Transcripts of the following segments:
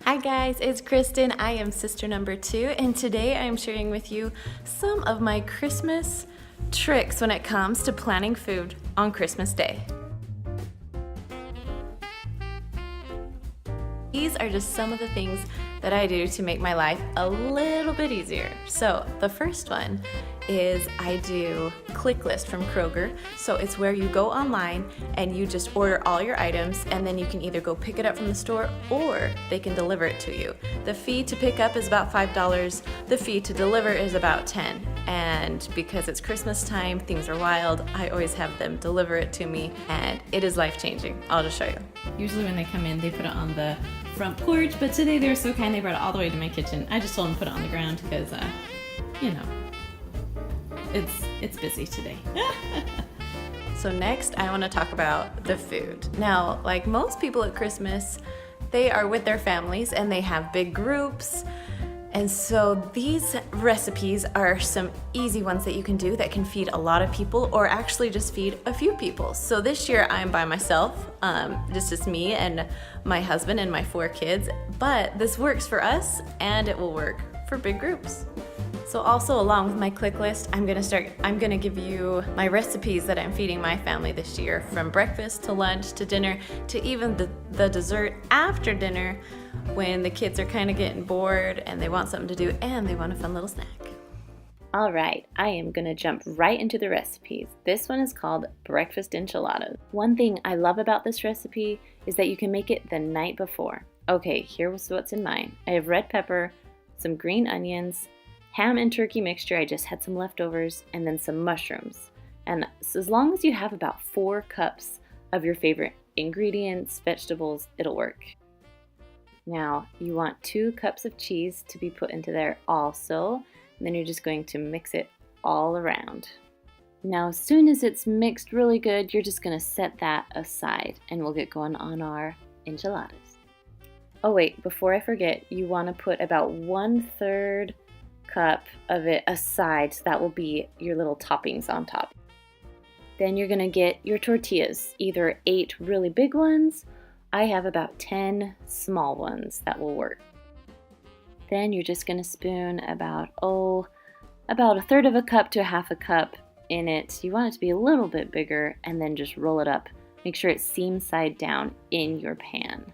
Hi guys, it's Kristen. I am sister number 2, and today I am sharing with you some of my Christmas tricks when it comes to planning food on Christmas Day. These are just some of the things that I do to make my life a little bit easier. So the first one is I do Click List from Kroger. So it's where you go online and you just order all your items, and then you can either go pick it up from the store or they can deliver it to you. The fee to pick up is about $5. The fee to deliver is about $10. And because it's Christmas time, things are wild, I always have them deliver it to me, and it is life-changing. I'll just show you. Usually when they come in, they put it on the front porch, but today they were so kind they brought it all the way to my kitchen. I just told them to put it on the ground because, it's busy today. So next, I want to talk about the food. Now, like most people at Christmas, they are with their families and they have big groups. And so these recipes are some easy ones that you can do that can feed a lot of people, or actually just feed a few people. So this year I'm by myself, just me and my husband and my 4 kids, but this works for us and it will work for big groups. So also along with my Click List, I'm gonna give you my recipes that I'm feeding my family this year, from breakfast to lunch to dinner to even the dessert after dinner when the kids are kind of getting bored and they want something to do and they want a fun little snack. All right, I am gonna jump right into the recipes. This one is called breakfast enchiladas. One thing I love about this recipe is that you can make it the night before. Okay, here's what's in mine. I have red pepper, some green onions, ham and turkey mixture, I just had some leftovers, and then some mushrooms. And so as long as you have about 4 cups of your favorite ingredients, vegetables, it'll work. Now, you want 2 cups of cheese to be put into there also, and then you're just going to mix it all around. Now, as soon as it's mixed really good, you're just gonna set that aside, and we'll get going on our enchiladas. Oh wait, before I forget, you wanna put about 1/3 cup of it aside, so that will be your little toppings on top. Then you're gonna get your tortillas, either 8 really big ones. I have about 10 small ones that will work. Then you're just gonna spoon about 1/3 of a cup to 1/2 a cup in it. You want it to be a little bit bigger, and then just roll it up. Make sure it's seam side down in your pan.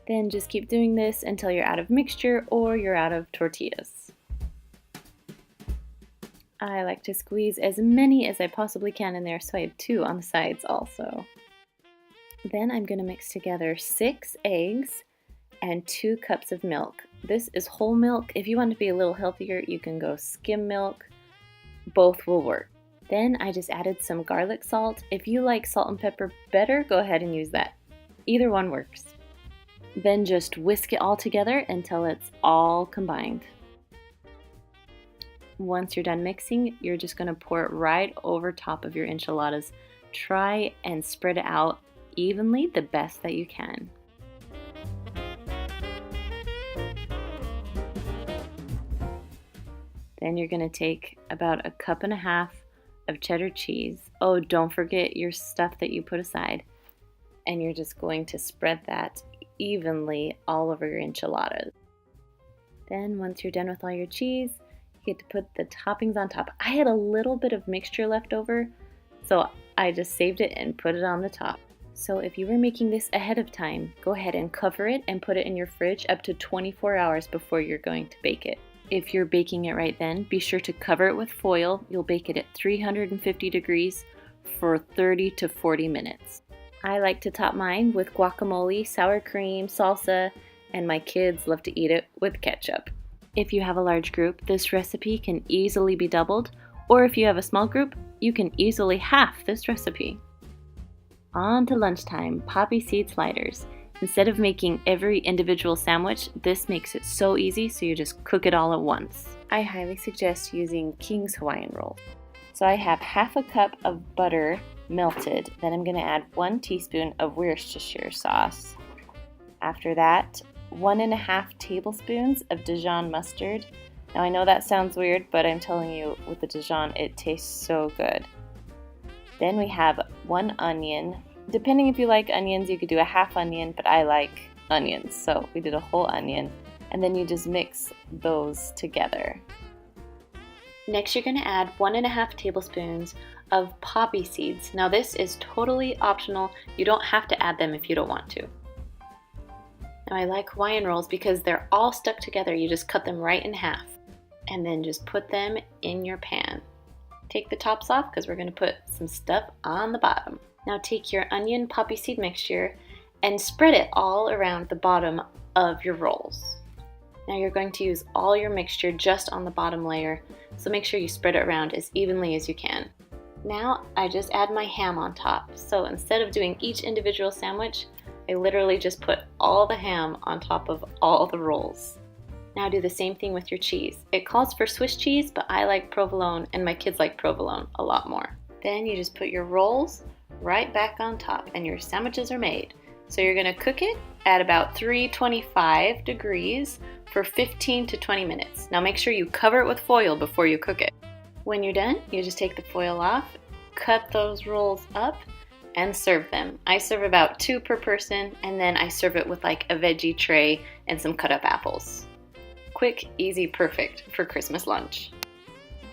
Then just keep doing this until you're out of mixture or you're out of tortillas. I like to squeeze as many as I possibly can in there, so I have 2 on the sides also. Then I'm going to mix together 6 eggs and 2 cups of milk. This is whole milk. If you want to be a little healthier, you can go skim milk. Both will work. Then I just added some garlic salt. If you like salt and pepper better, go ahead and use that. Either one works. Then just whisk it all together until it's all combined. Once you're done mixing, you're just going to pour it right over top of your enchiladas. Try and spread it out evenly the best that you can. Then you're going to take about 1.5 cups of cheddar cheese. Oh, don't forget your stuff that you put aside. And you're just going to spread that evenly all over your enchiladas. Then once you're done with all your cheese, you get to put the toppings on top. I had a little bit of mixture left over, so I just saved it and put it on the top. So if you were making this ahead of time, go ahead and cover it and put it in your fridge up to 24 hours before you're going to bake it. If you're baking it right then, be sure to cover it with foil. You'll bake it at 350 degrees for 30 to 40 minutes. I like to top mine with guacamole, sour cream, salsa, and my kids love to eat it with ketchup. If you have a large group, this recipe can easily be doubled, or if you have a small group, you can easily half this recipe. On to lunchtime, poppy seed sliders. Instead of making every individual sandwich, this makes it so easy, so you just cook it all at once. I highly suggest using King's Hawaiian rolls. So I have 1/2 cup of butter melted, then I'm going to add 1 teaspoon of Worcestershire sauce. After that, 1.5 tablespoons of Dijon mustard. Now I know that sounds weird, but I'm telling you, with the Dijon, it tastes so good. Then we have 1 onion. Depending if you like onions, you could do a 1/2 onion, but I like onions. So we did a whole onion, and then you just mix those together. Next, you're going to add 1.5 tablespoons of poppy seeds. Now this is totally optional. You don't have to add them if you don't want to. Now I like Hawaiian rolls because they're all stuck together. You just cut them right in half and then just put them in your pan. Take the tops off because we're going to put some stuff on the bottom. Now take your onion poppy seed mixture and spread it all around the bottom of your rolls. Now you're going to use all your mixture just on the bottom layer, so make sure you spread it around as evenly as you can. Now I just add my ham on top. So instead of doing each individual sandwich, I literally just put all the ham on top of all the rolls. Now do the same thing with your cheese. It calls for Swiss cheese, but I like provolone and my kids like provolone a lot more. Then you just put your rolls right back on top and your sandwiches are made. So you're gonna cook it at about 325 degrees for 15 to 20 minutes. Now make sure you cover it with foil before you cook it. When you're done, you just take the foil off, cut those rolls up, and serve them. I serve about 2 per person, and then I serve it with like a veggie tray and some cut up apples. Quick, easy, perfect for Christmas lunch.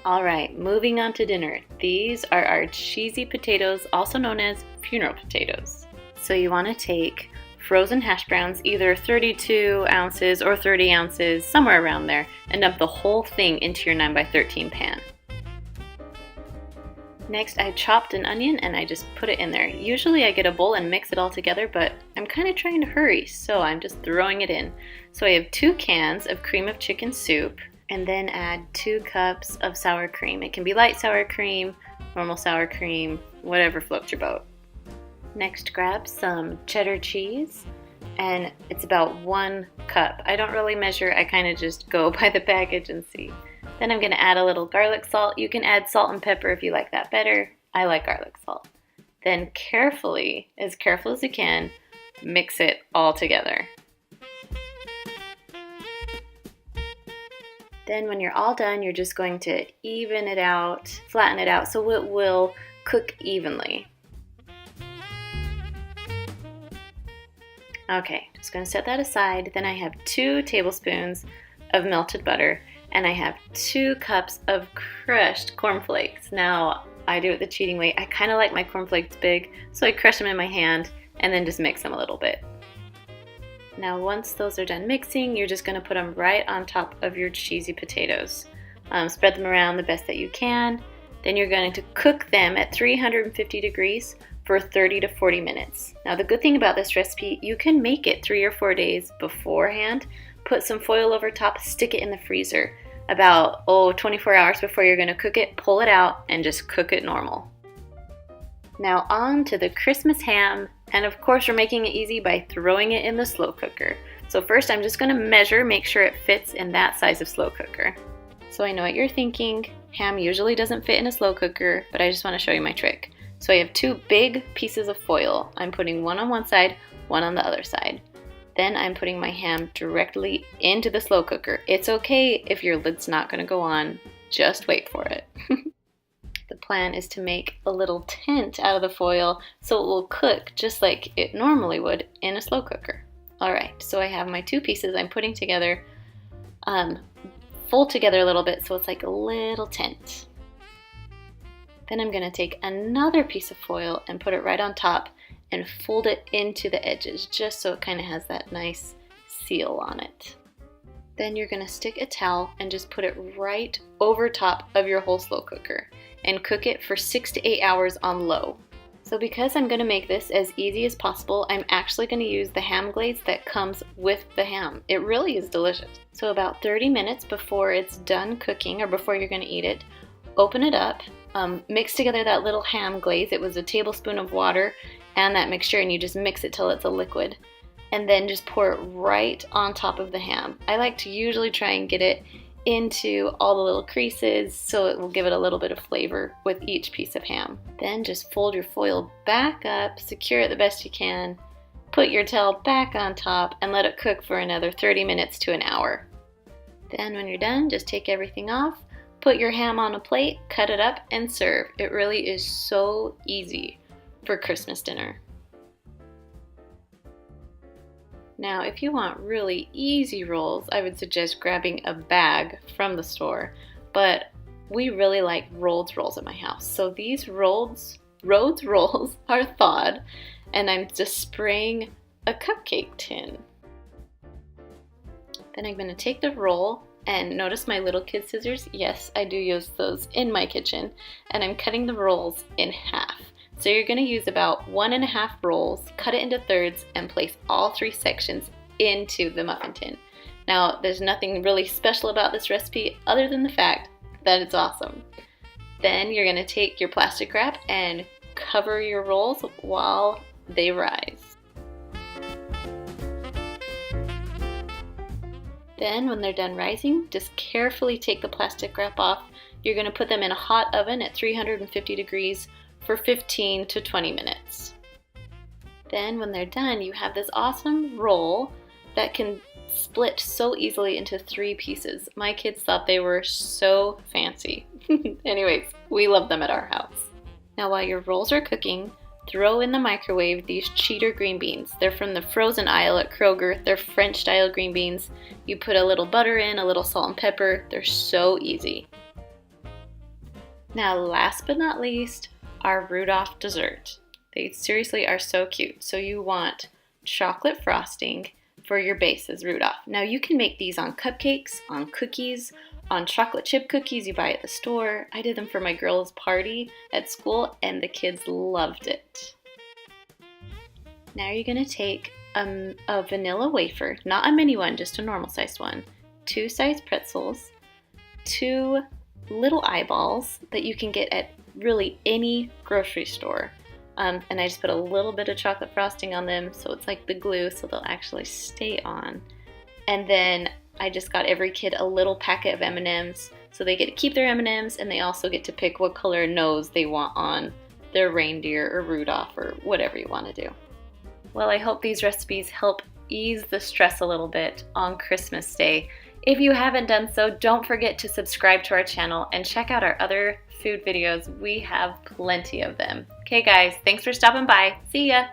All right, moving on to dinner. These are our cheesy potatoes, also known as funeral potatoes. So you want to take frozen hash browns, either 32 ounces or 30 ounces, somewhere around there, and dump the whole thing into your 9x13 pan. Next, I chopped an onion and I just put it in there. Usually I get a bowl and mix it all together, but I'm kind of trying to hurry, so I'm just throwing it in. So I have 2 cans of cream of chicken soup, and then add 2 cups of sour cream. It can be light sour cream, normal sour cream, whatever floats your boat. Next, grab some cheddar cheese, and it's about 1 cup. I don't really measure, I kind of just go by the package and see. Then I'm going to add a little garlic salt. You can add salt and pepper if you like that better. I like garlic salt. Then carefully, as careful as you can, mix it all together. Then when you're all done, you're just going to even it out, flatten it out so it will cook evenly. Okay, just going to set that aside. Then I have 2 tablespoons of melted butter, and I have 2 cups of crushed cornflakes. Now, I do it the cheating way. I kind of like my cornflakes big, so I crush them in my hand and then just mix them a little bit. Now, once those are done mixing, you're just going to put them right on top of your cheesy potatoes. Spread them around the best that you can. Then you're going to cook them at 350 degrees for 30 to 40 minutes. Now, the good thing about this recipe, you can make it 3 or 4 days beforehand. Put some foil over top, stick it in the freezer. About 24 hours before you're going to cook it, pull it out and just cook it normal. Now on to the Christmas ham, and of course we're making it easy by throwing it in the slow cooker. So first I'm just going to measure, make sure it fits in that size of slow cooker. So I know what you're thinking, ham usually doesn't fit in a slow cooker, but I just want to show you my trick. So I have 2 big pieces of foil. I'm putting one on one side, one on the other side. Then I'm putting my ham directly into the slow cooker. It's okay if your lid's not going to go on, just wait for it. The plan is to make a little tent out of the foil so it will cook just like it normally would in a slow cooker. Alright, so I have my 2 pieces I'm putting together, fold together a little bit so it's like a little tent. Then I'm going to take another piece of foil and put it right on top and fold it into the edges just so it kind of has that nice seal on it. Then you're going to stick a towel and just put it right over top of your whole slow cooker and cook it for 6 to 8 hours on low. So because I'm going to make this as easy as possible, I'm actually going to use the ham glaze that comes with the ham. It really is delicious. So about 30 minutes before it's done cooking or before you're going to eat it, open it up, mix together that little ham glaze. It was a tablespoon of water and that mixture, and you just mix it till it's a liquid. And then just pour it right on top of the ham. I like to usually try and get it into all the little creases so it will give it a little bit of flavor with each piece of ham. Then just fold your foil back up, secure it the best you can, put your towel back on top, and let it cook for another 30 minutes to an hour. Then when you're done, just take everything off, put your ham on a plate, cut it up, and serve. It really is so easy for Christmas dinner. Now, if you want really easy rolls, I would suggest grabbing a bag from the store, but we really like Rhodes rolls at my house. So these Rhodes rolls are thawed, and I'm just spraying a cupcake tin. Then I'm going to take the roll, and notice my little kid scissors? Yes, I do use those in my kitchen, and I'm cutting the rolls in half. So you're going to use about 1.5 rolls, cut it into thirds, and place all 3 sections into the muffin tin. Now, there's nothing really special about this recipe other than the fact that it's awesome. Then you're going to take your plastic wrap and cover your rolls while they rise. Then when they're done rising, just carefully take the plastic wrap off. You're going to put them in a hot oven at 350 degrees for 15 to 20 minutes. Then when they're done, you have this awesome roll that can split so easily into 3 pieces. My kids thought they were so fancy. Anyways, we love them at our house. Now while your rolls are cooking, throw in the microwave these cheater green beans. They're from the frozen aisle at Kroger. They're French style green beans. You put a little butter in, a little salt and pepper. They're so easy. Now last but not least, our Rudolph dessert. They seriously are so cute. So you want chocolate frosting for your base as Rudolph. Now you can make these on cupcakes, on cookies, on chocolate chip cookies you buy at the store. I did them for my girls' party at school and the kids loved it. Now you're going to take a vanilla wafer, not a mini one, just a normal sized one, 2 sized pretzels, 2 little eyeballs that you can get at really any grocery store. And I just put a little bit of chocolate frosting on them so it's like the glue so they'll actually stay on. And then I just got every kid a little packet of M&Ms so they get to keep their M&Ms and they also get to pick what color nose they want on their reindeer or Rudolph or whatever you want to do. Well, I hope these recipes help ease the stress a little bit on Christmas Day. If you haven't done so, don't forget to subscribe to our channel and check out our other food videos. We have plenty of them. Okay guys, thanks for stopping by. See ya!